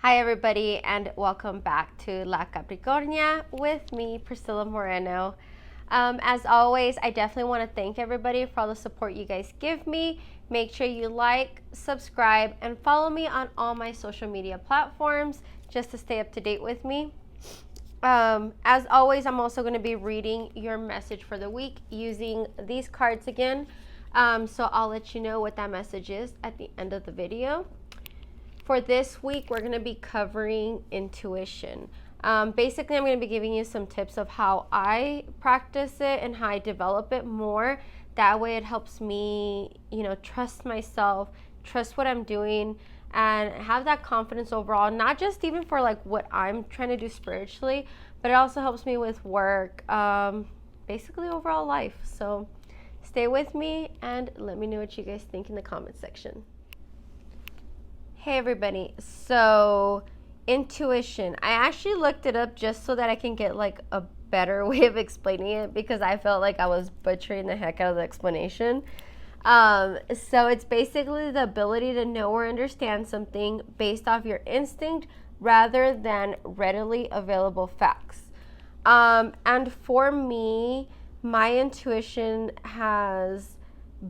Hi everybody and welcome back to La Capricornia with me, Priscilla Moreno. As always, I definitely want to thank everybody for all the support you guys give me. Make sure you like, subscribe, and follow me on all my social media platforms just to stay up to date with me. As always, I'm also going to be reading your message for the week using these cards again. So I'll let you know what that message is at the end of the video. For this week, we're going to be covering intuition. Basically, I'm going to be giving you some tips of how I practice it and how I develop it more. That way it helps me, trust myself, trust what I'm doing, and have that confidence overall, not just even for like what I'm trying to do spiritually, but it also helps me with work, basically overall life. So stay with me and let me know what you guys think in the comment section. Hey everybody, so intuition. I actually looked it up just so that I can get like a better way of explaining it because I felt like I was butchering the heck out of the explanation. So it's basically the ability to know or understand something based off your instinct rather than readily available facts. And for me, my intuition has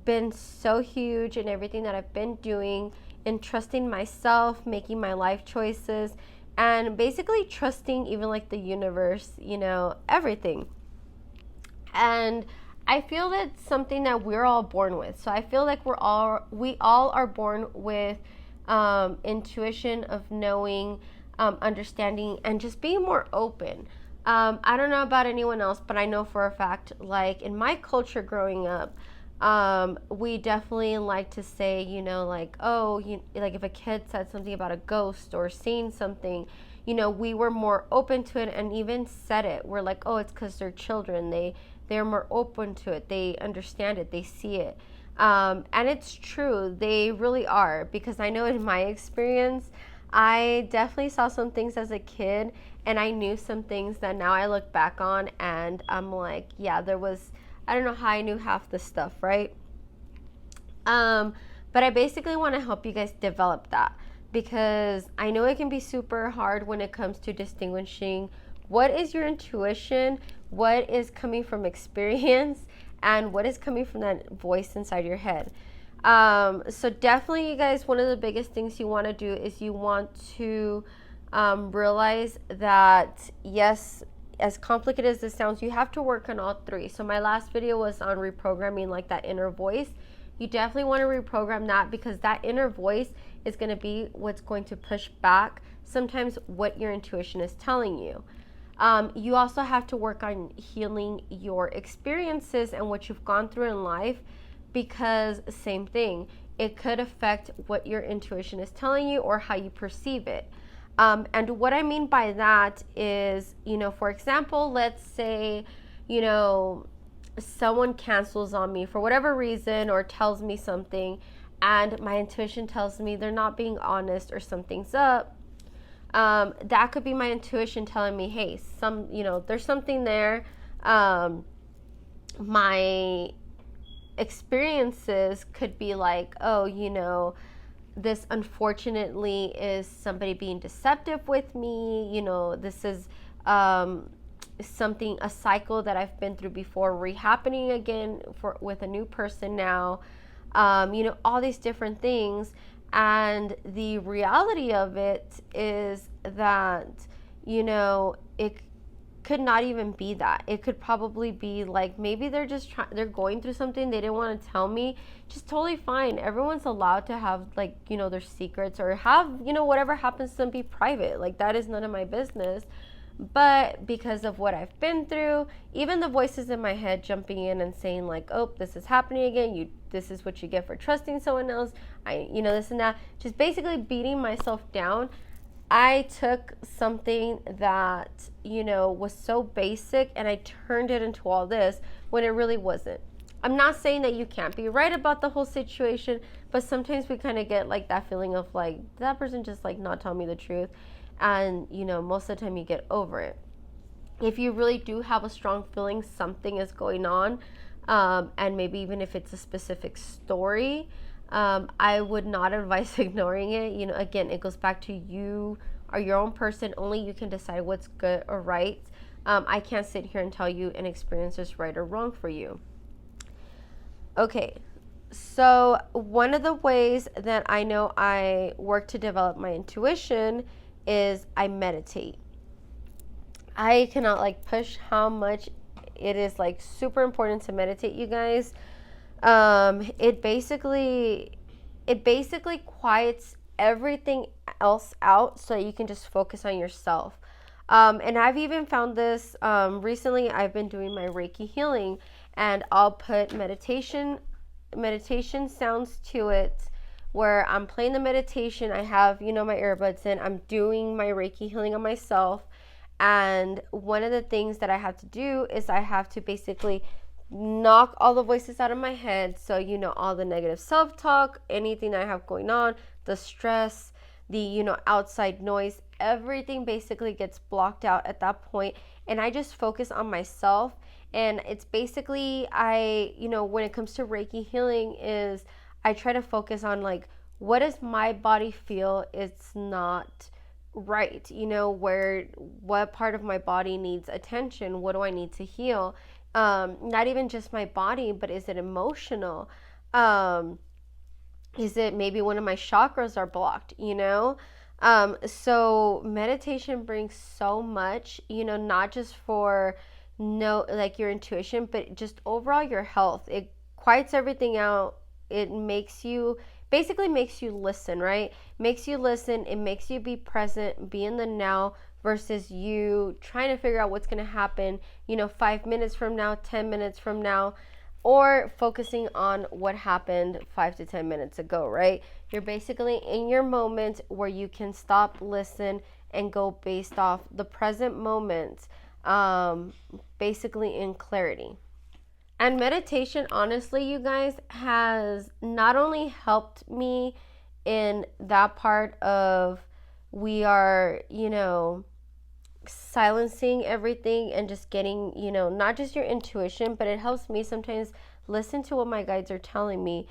been so huge in everything that I've been doing, in trusting myself, making my life choices, and basically trusting even like the universe, everything. And I feel that's something that we're all born with. So I feel like we all are born with intuition of knowing, understanding, and just being more open. I don't know about anyone else, but I know for a fact, like in my culture growing up, we definitely like to say, like if a kid said something about a ghost or seeing something, we were more open to it and even said it. We're like, oh, it's because they're children. They're more open to it. They understand it. They see it. And it's true. They really are, because I know in my experience, I definitely saw some things as a kid and I knew some things that now I look back on and I'm like, yeah, I don't know how I knew half the stuff, right? But I basically want to help you guys develop that, because I know it can be super hard when it comes to distinguishing what is your intuition, what is coming from experience, and what is coming from that voice inside your head. So definitely, you guys, one of the biggest things you want to do is you want to realize that, yes, as complicated as this sounds, you have to work on all three. So my last video was on reprogramming like that inner voice. You definitely want to reprogram that, because that inner voice is going to be what's going to push back sometimes what your intuition is telling you. You also have to work on healing your experiences and what you've gone through in life, because same thing, it could affect what your intuition is telling you or how you perceive it. And what I mean by that is, for example, let's say, someone cancels on me for whatever reason or tells me something, and my intuition tells me they're not being honest or something's up. That could be my intuition telling me, hey, there's something there. My experiences could be like, oh, this unfortunately is somebody being deceptive with me. This is a cycle that I've been through before re-happening again with a new person now. All these different things. And the reality of it is that, it could not even be that. It could probably be like, maybe they're going through something they didn't want to tell me. Just totally fine. Everyone's allowed to have their secrets, or have, whatever happens to them be private. Like, that is none of my business. But because of what I've been through, even the voices in my head jumping in and saying like, oh, this is happening again. This is what you get for trusting someone else. This and that. Just basically beating myself down. I took something that, was so basic and I turned it into all this when it really wasn't. I'm not saying that you can't be right about the whole situation, but sometimes we kind of get like that feeling of like, that person just like not telling me the truth. And, most of the time you get over it. If you really do have a strong feeling something is going on, and maybe even if it's a specific story, I would not advise ignoring it. Again, it goes back to you are your own person. Only you can decide what's good or right. I can't sit here and tell you an experience is right or wrong for you. Okay, so one of the ways that I know I work to develop my intuition is I meditate. I cannot like push how much it is like super important to meditate, you guys. It basically quiets everything else out so you can just focus on yourself. And I've even found this recently. I've been doing my Reiki healing, and I'll put meditation sounds to it where I'm playing the meditation. I have, my earbuds in. I'm doing my Reiki healing on myself. And one of the things that I have to do is I have to basically knock all the voices out of my head. So, all the negative self-talk, anything I have going on, the stress, the, outside noise, everything basically gets blocked out at that point. And I just focus on myself. And it's basically, when it comes to Reiki healing is I try to focus on like, what does my body feel? It's not right. What part of my body needs attention? What do I need to heal? Not even just my body, but is it emotional? Is it maybe one of my chakras are blocked, so meditation brings so much, not just for like your intuition, but just overall your health. It quiets everything out. It makes you listen, right? Makes you listen. It makes you be present, be in the now, versus you trying to figure out what's going to happen, 5 minutes from now, 10 minutes from now, or focusing on what happened 5 to 10 minutes ago, right? You're basically in your moment where you can stop, listen, and go based off the present moment, basically in clarity. And meditation, honestly, you guys, has not only helped me in that part of we are, silencing everything and just getting, not just your intuition, but it helps me sometimes listen to what my guides are telling me,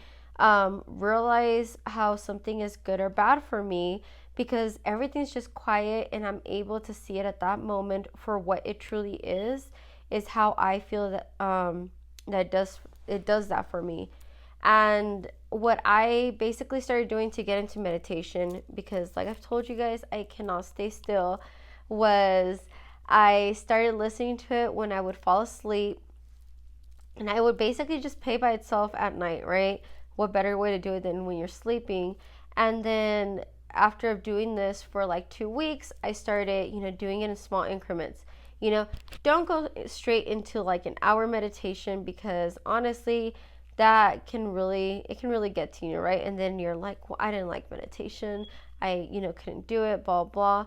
realize how something is good or bad for me, because everything's just quiet and I'm able to see it at that moment for what it truly is how I feel that it does that for me. And what I basically started doing to get into meditation, because like I've told you guys, I cannot stay still, was I started listening to it when I would fall asleep, and I would basically just play by itself at night, right? What better way to do it than when you're sleeping? And then after doing this for like 2 weeks, I started, doing it in small increments. Don't go straight into like an hour meditation, because honestly, that can really get to you, right? And then you're like, well, I didn't like meditation. I, couldn't do it, blah, blah.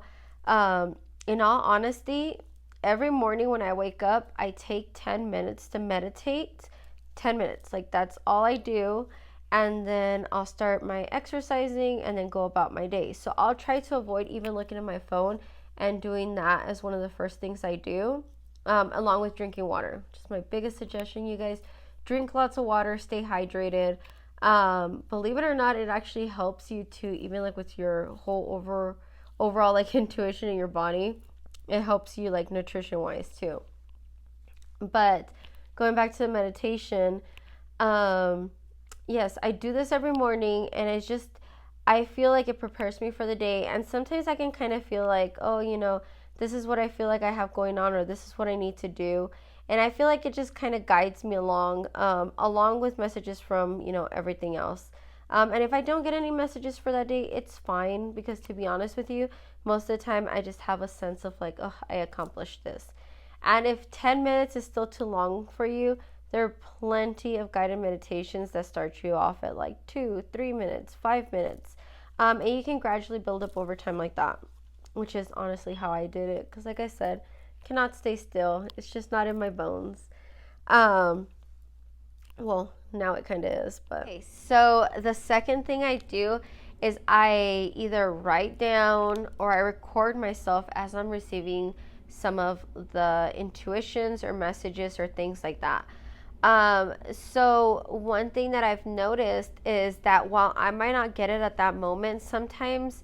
In all honesty, every morning when I wake up, I take 10 minutes to meditate. 10 minutes, like that's all I do. And then I'll start my exercising and then go about my day. So I'll try to avoid even looking at my phone and doing that as one of the first things I do, along with drinking water. Just my biggest suggestion, you guys, drink lots of water, stay hydrated. Believe it or not, it actually helps you to, even like with your whole overall like intuition in your body, it helps you like nutrition wise too. But going back to the meditation, yes, I do this every morning, and it's just, I feel like it prepares me for the day. And sometimes I can kind of feel like, oh, this is what I feel like I have going on, or this is what I need to do. And I feel like it just kind of guides me along with messages from, everything else. And if I don't get any messages for that day, it's fine, because to be honest with you, most of the time I just have a sense of like, oh, I accomplished this. And if 10 minutes is still too long for you, there are plenty of guided meditations that start you off at like 2, 3 minutes, 5 minutes. And you can gradually build up over time like that, which is honestly how I did it. Because like I said, cannot stay still. It's just not in my bones. Well, now it kind of is, but. Okay, so the second thing I do is I either write down or I record myself as I'm receiving some of the intuitions or messages or things like that. So one thing that I've noticed is that while I might not get it at that moment, sometimes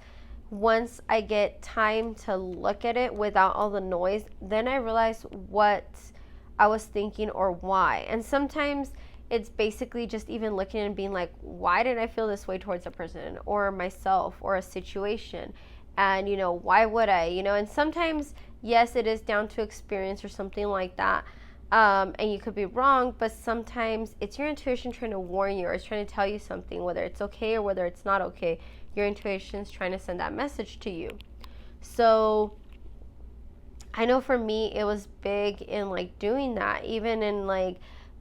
once I get time to look at it without all the noise, then I realize what I was thinking or why. And sometimes it's basically just even looking and being like, why did I feel this way towards a person or myself or a situation? And, why would I? And sometimes, yes, it is down to experience or something like that. And you could be wrong, but sometimes it's your intuition trying to warn you or it's trying to tell you something, whether it's okay or whether it's not okay. Your intuition's trying to send that message to you. So I know for me, it was big in like doing that, even in like,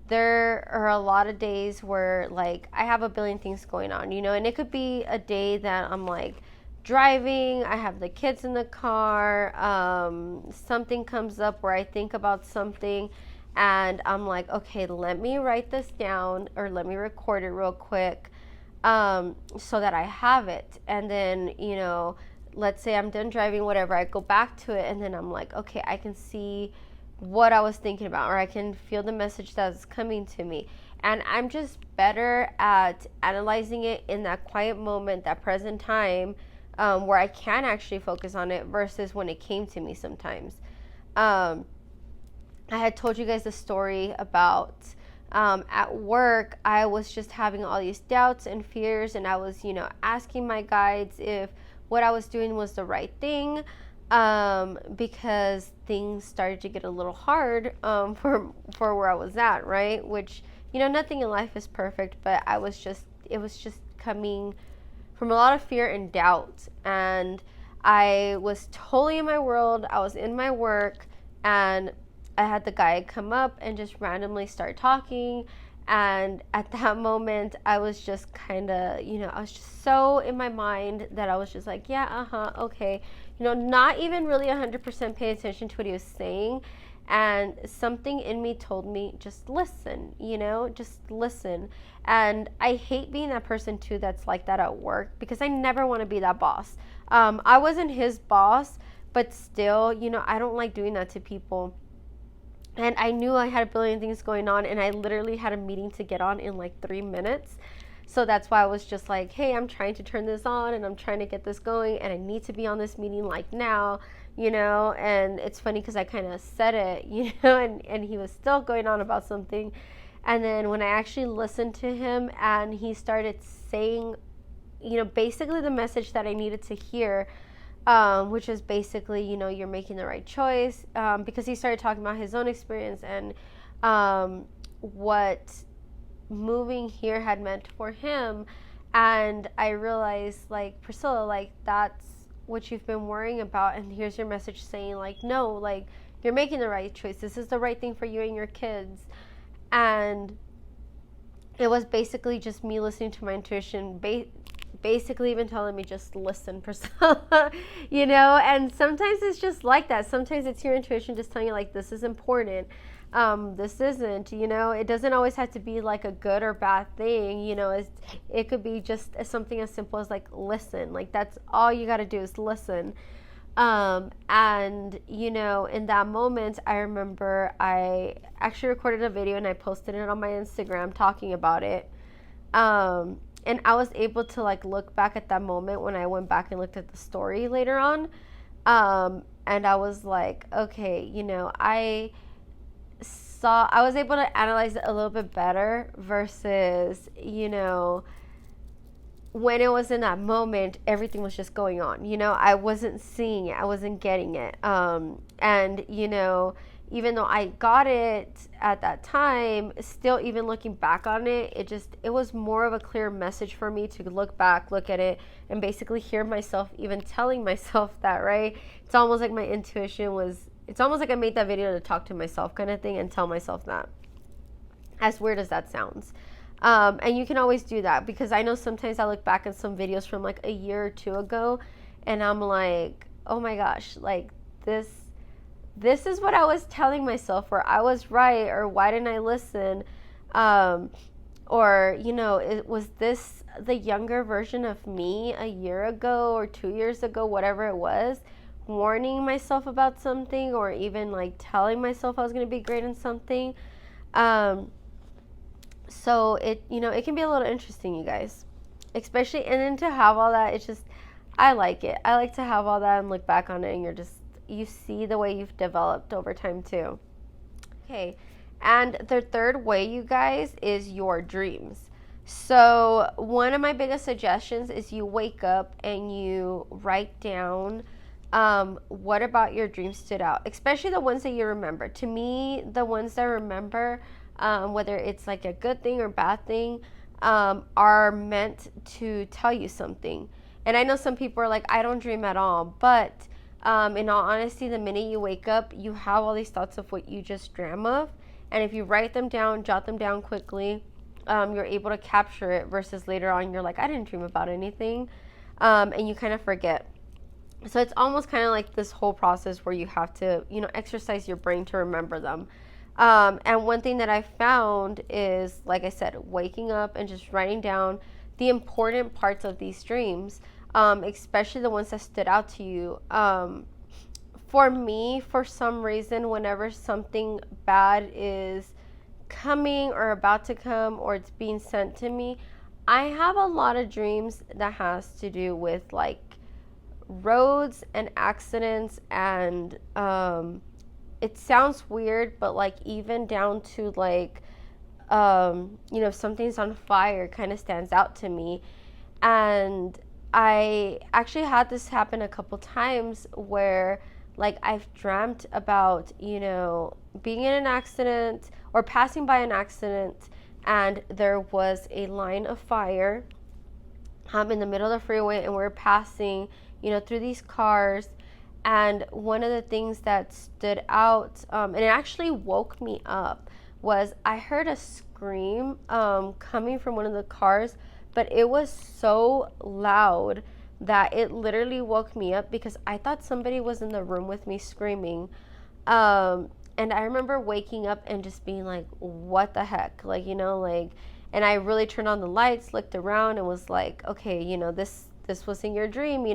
there are a lot of days where like I have a billion things going on, and it could be a day that I'm like driving, I have the kids in the car, something comes up where I think about something and I'm like, okay, let me write this down or let me record it real quick, so that I have it. And then, let's say I'm done driving, whatever, I go back to it and then I'm like, okay, I can see what I was thinking about, or I can feel the message that's coming to me. And I'm just better at analyzing it in that quiet moment, that present time, where I can actually focus on it versus when it came to me sometimes. I had told you guys the story about at work, I was just having all these doubts and fears, and I was, asking my guides if what I was doing was the right thing, because things started to get a little hard for where I was at, right? Which, nothing in life is perfect, but it was just coming from a lot of fear and doubt. And I was totally in my world. I was in my work, and I had the guy come up and just randomly start talking. And at that moment, I was just kind of, I was just so in my mind that I was just like, yeah, okay. Not even really 100% paying attention to what he was saying. And something in me told me, just listen, just listen. And I hate being that person too that's like that at work, because I never want to be that boss. I wasn't his boss, but still, I don't like doing that to people. And I knew I had a billion things going on, and I literally had a meeting to get on in like 3 minutes. So that's why I was just like, hey, I'm trying to turn this on and I'm trying to get this going, and I need to be on this meeting like now, and it's funny because I kind of said it, and he was still going on about something. And then when I actually listened to him and he started saying, basically the message that I needed to hear, which is basically, you're making the right choice, because he started talking about his own experience and what moving here had meant for him. And I realized, like, Priscilla, like, that's what you've been worrying about, and here's your message saying, like, no, like, you're making the right choice. This is the right thing for you and your kids. And it was basically just me listening to my intuition, basically even telling me, just listen, Priscilla, and sometimes it's just like that. Sometimes it's your intuition just telling you, like, this is important, this isn't, it doesn't always have to be like a good or bad thing, it could be just something as simple as like, listen, like, that's all you got to do is listen. And in that moment, I remember I actually recorded a video and I posted it on my Instagram talking about it. And I was able to like look back at that moment when I went back and looked at the story later on. And I was like, okay, I was able to analyze it a little bit better versus, when it was in that moment, everything was just going on. I wasn't seeing it. I wasn't getting it. And, even though I got it at that time, still, even looking back on it, it was more of a clear message for me to look back, look at it, and basically hear myself even telling myself that, right? It's almost like my intuition it's almost like I made that video to talk to myself kind of thing and tell myself that. As weird as that sounds. And you can always do that, because I know sometimes I look back at some videos from like a year or two ago and I'm like, oh my gosh, like this is what I was telling myself, or I was right, or why didn't I listen? Or, was this the younger version of me a year ago or 2 years ago, whatever it was, warning myself about something, or even like telling myself I was going to be great in something? So it can be a little interesting, you guys, especially, and then to have all that, it's just, I like it. I like to have all that and look back on it, and you see the way you've developed over time too. Okay, and the third way, you guys, is your dreams. So one of my biggest suggestions is you wake up and you write down what about your dreams stood out, especially the ones that you remember. To me, the ones that I remember, whether it's like a good thing or bad thing, are meant to tell you something. And I know some people are like, I don't dream at all, but in all honesty, the minute you wake up, you have all these thoughts of what you just dream of. And if you write them down, jot them down quickly, you're able to capture it versus later on, you're like, I didn't dream about anything. And you kind of forget. So it's almost kind of like this whole process where you have to, exercise your brain to remember them. And one thing that I found is, like I said, waking up and just writing down the important parts of these dreams, especially the ones that stood out to you. For me, for some reason, whenever something bad is coming or about to come or it's being sent to me, I have a lot of dreams that has to do with like roads and accidents, and it sounds weird, but like even down to like something's on fire kind of stands out to me. And I actually had this happen a couple times where like I've dreamt about being in an accident or passing by an accident, and there was a line of fire in the middle of the freeway, and we're passing through these cars. And one of the things that stood out, and it actually woke me up, was I heard a scream coming from one of the cars, but it was so loud that it literally woke me up because I thought somebody was in the room with me screaming. And I remember waking up and just being like, what the heck? And I really turned on the lights, looked around, and was like, okay, this was in your dream,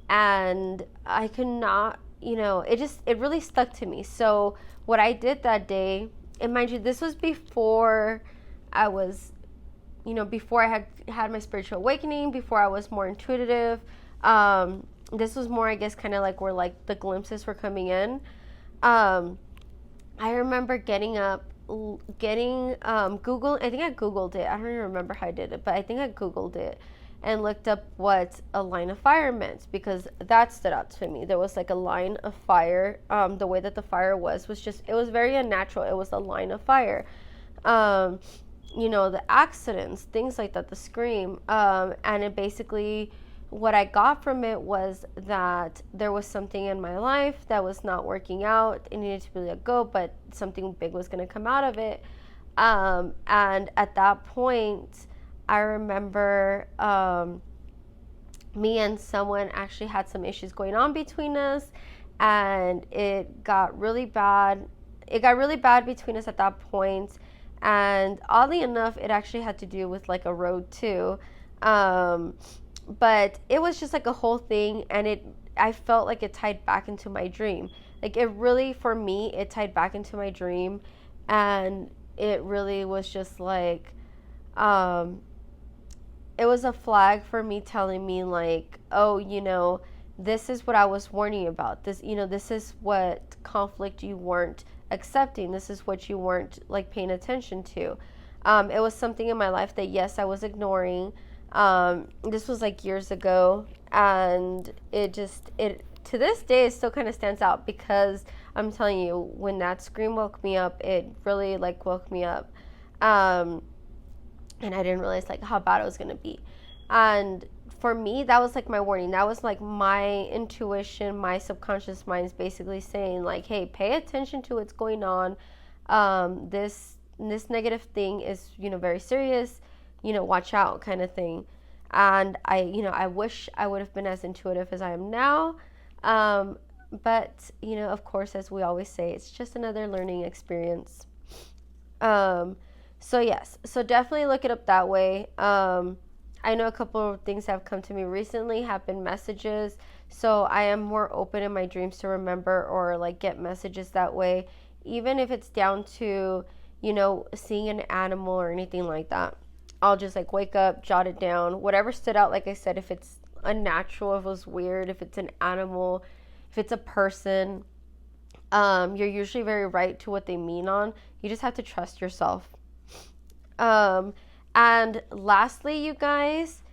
and I could not, it really stuck to me. So what I did that day, and mind you, this was before I was, before I had my spiritual awakening, before I was more intuitive. This was more, I guess, kind of like where like the glimpses were coming in. I remember getting up, Google, I think I Googled it. I don't even remember how I did it, but I think I Googled it and looked up what a line of fire meant, because that stood out to me. There was like a line of fire. The way that the fire was just, it was very unnatural. It was a line of fire. The accidents, things like that, the scream. And it basically, what I got from it was that there was something in my life that was not working out. It needed to be let go, but something big was going to come out of it. And at that point, I remember me and someone actually had some issues going on between us, and it got really bad. It got really bad between us at that point. And oddly enough, it actually had to do with like a road too. But it was just like a whole thing, and I felt like it tied back into my dream. Like it really, for me, it tied back into my dream, and it really was just like, it was a flag for me telling me like, oh, this is what I was warning you about. This, this is what conflict you weren't accepting. This is what you weren't like paying attention to. It was something in my life that, yes, I was ignoring. This was like years ago, and it to this day, it still kind of stands out, because I'm telling you, when that scream woke me up, it really like woke me up. And I didn't realize like how bad it was going to be. And for me, that was like my warning. That was like my intuition, my subconscious mind is basically saying like, hey, pay attention to what's going on. This negative thing is, very serious, watch out, kind of thing. And I wish I would have been as intuitive as I am now. But, of course, as we always say, it's just another learning experience. So yes, so definitely look it up that way. I know a couple of things that have come to me recently have been messages. So I am more open in my dreams to remember or like get messages that way, even if it's down to, seeing an animal or anything like that. I'll just like wake up, jot it down, whatever stood out. Like I said, if it's unnatural, if it was weird, if it's an animal, if it's a person, you're usually very right to what they mean on. You just have to trust yourself. And lastly, you guys,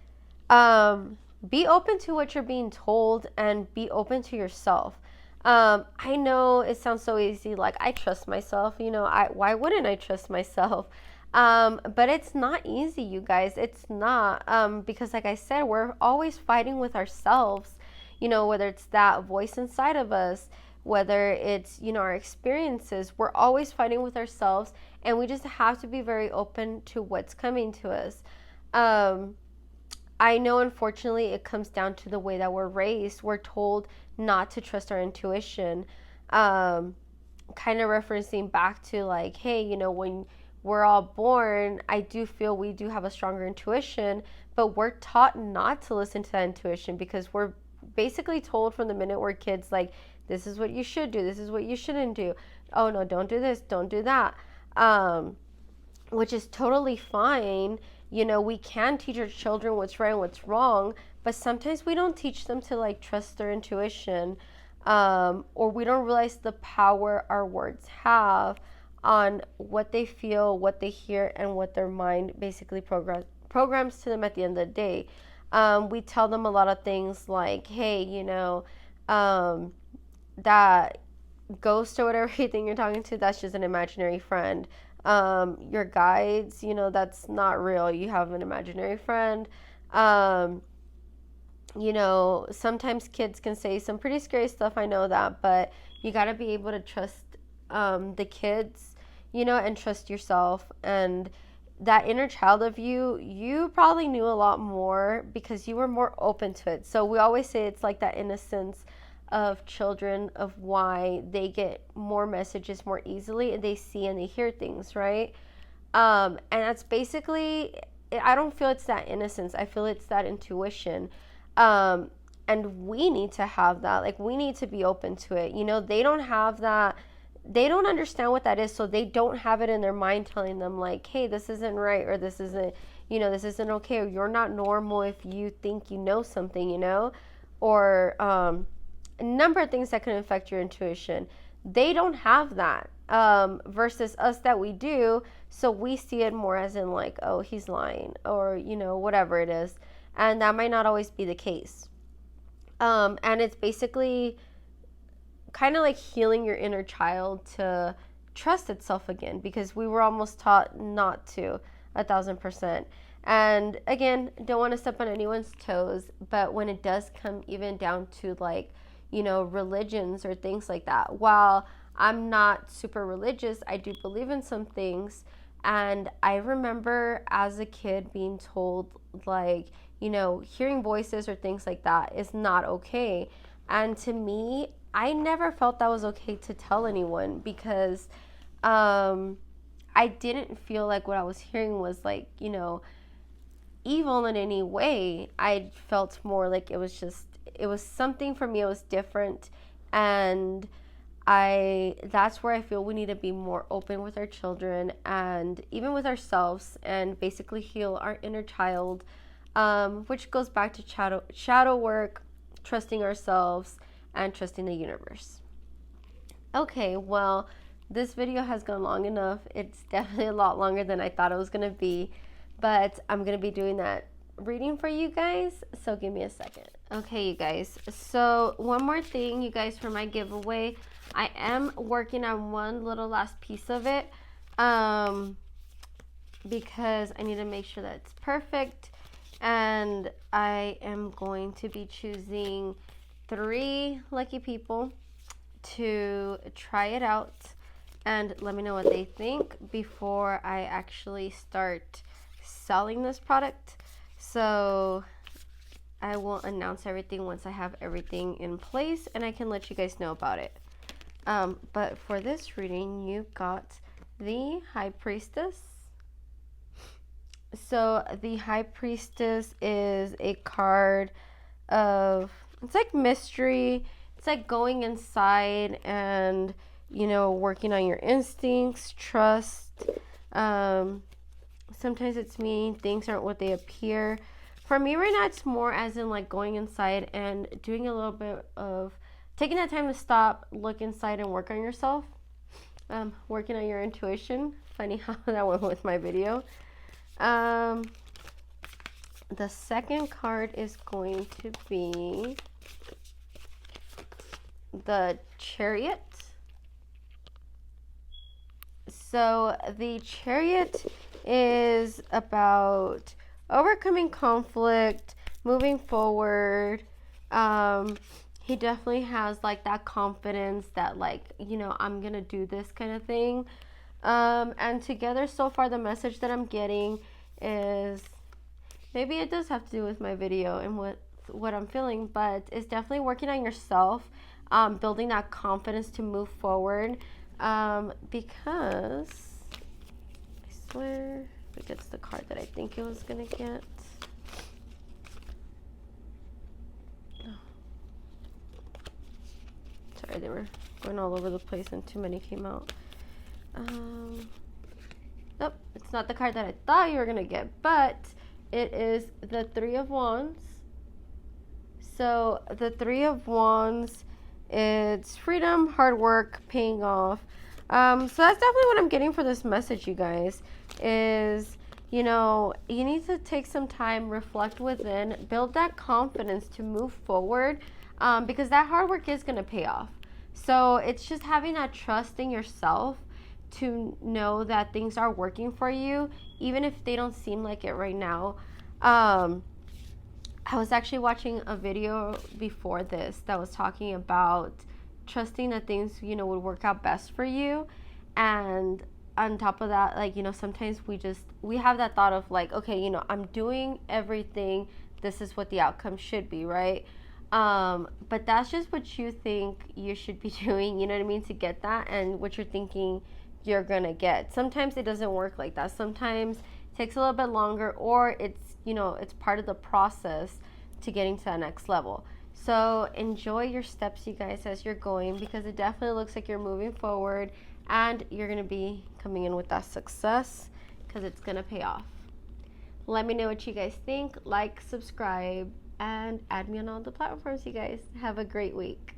be open to what you're being told and be open to yourself. I know it sounds so easy, like I trust myself, why wouldn't I trust myself? But it's not easy, you guys. It's not, because like I said, we're always fighting with ourselves, whether it's that voice inside of us, whether it's, our experiences, we're always fighting with ourselves, and we just have to be very open to what's coming to us. I know, unfortunately, it comes down to the way that we're raised. We're told not to trust our intuition. Kind of referencing back to like, hey, when we're all born, I do feel we do have a stronger intuition, but we're taught not to listen to that intuition because we're basically told from the minute we're kids, like, this is what you should do, this is what you shouldn't do. Oh no, don't do this, don't do that. Which is totally fine. We can teach our children what's right and what's wrong, but sometimes we don't teach them to like trust their intuition, or we don't realize the power our words have on what they feel, what they hear, and what their mind basically programs to them at the end of the day. We tell them a lot of things like, hey, that ghost or whatever you think you're talking to, that's just an imaginary friend. Your guides, that's not real. You have an imaginary friend. Sometimes kids can say some pretty scary stuff, I know that, but you got to be able to trust the kids, and trust yourself. And that inner child of you probably knew a lot more because you were more open to it. So we always say it's like that innocence of children, of why they get more messages more easily, and they see and they hear things, right? And that's basically, I don't feel it's that innocence. I feel it's that intuition. And we need to have that. Like, we need to be open to it. They don't have that. They don't understand what that is, so they don't have it in their mind telling them like, hey, this isn't right, or this isn't, this isn't okay, or you're not normal if you think you know something, or a number of things that can affect your intuition. They don't have that, versus us that we do. So we see it more as in like, oh, he's lying, or whatever it is, and that might not always be the case. And it's basically kind of like healing your inner child to trust itself again, because we were almost taught not to, 1,000%. And again, don't want to step on anyone's toes, but when it does come even down to like, religions or things like that, while I'm not super religious, I do believe in some things. And I remember as a kid being told like, hearing voices or things like that is not okay. And to me, I never felt that was okay to tell anyone, because I didn't feel like what I was hearing was like, evil in any way. I felt more like it was something for me. It was different. And that's where I feel we need to be more open with our children and even with ourselves, and basically heal our inner child, which goes back to shadow work, trusting ourselves, and trusting the universe. Okay, well, this video has gone long enough. It's definitely a lot longer than I thought it was going to be, but I'm going to be doing that reading for you guys, so give me a second. Okay, you guys, so one more thing, you guys, for my giveaway. I am working on one little last piece of it, because I need to make sure that it's perfect, and I am going to be choosing 3 lucky people to try it out and let me know what they think before I actually start selling this product. So I will announce everything once I have everything in place, and I can let you guys know about it. But for this reading, you got the High Priestess. So the High Priestess is a card of, it's like mystery. It's like going inside and, working on your instincts, trust. Sometimes it's meaning things aren't what they appear. For me right now, it's more as in like going inside and doing a little bit of taking that time to stop, look inside, and work on yourself. Working on your intuition. Funny how that went with my video. The second card is going to be the Chariot. So the Chariot is about overcoming conflict, moving forward. He definitely has like that confidence that like, you know, I'm gonna do this kind of thing. And together so far the message that I'm getting is, maybe it does have to do with my video and what I'm feeling, but it's definitely working on yourself, building that confidence to move forward. Because I swear if it gets the card that I think it was gonna get. Sorry, they were going all over the place and too many came out. Nope, it's not the card that I thought you were gonna get, but it is the Three of Wands. So the Three of Wands, it's freedom, hard work, paying off. So that's definitely what I'm getting for this message, you guys, is, you know, you need to take some time, reflect within, build that confidence to move forward, because that hard work is going to pay off. So it's just having that trust in yourself to know that things are working for you, even if they don't seem like it right now. I was actually watching a video before this that was talking about trusting that things, you know, would work out best for you. And on top of that, like, you know, sometimes we have that thought of like, okay, you know, I'm doing everything, this is what the outcome should be, right? But that's just what you think you should be doing, you know what I mean, to get that, and what you're thinking you're gonna get. Sometimes it doesn't work like that. Sometimes it takes a little bit longer, or it's, you know, it's part of the process to getting to that next level. So enjoy your steps, you guys, as you're going, because it definitely looks like you're moving forward and you're going to be coming in with that success, because it's going to pay off. Let me know what you guys think. Like, subscribe, and add me on all the platforms, you guys. Have a great week.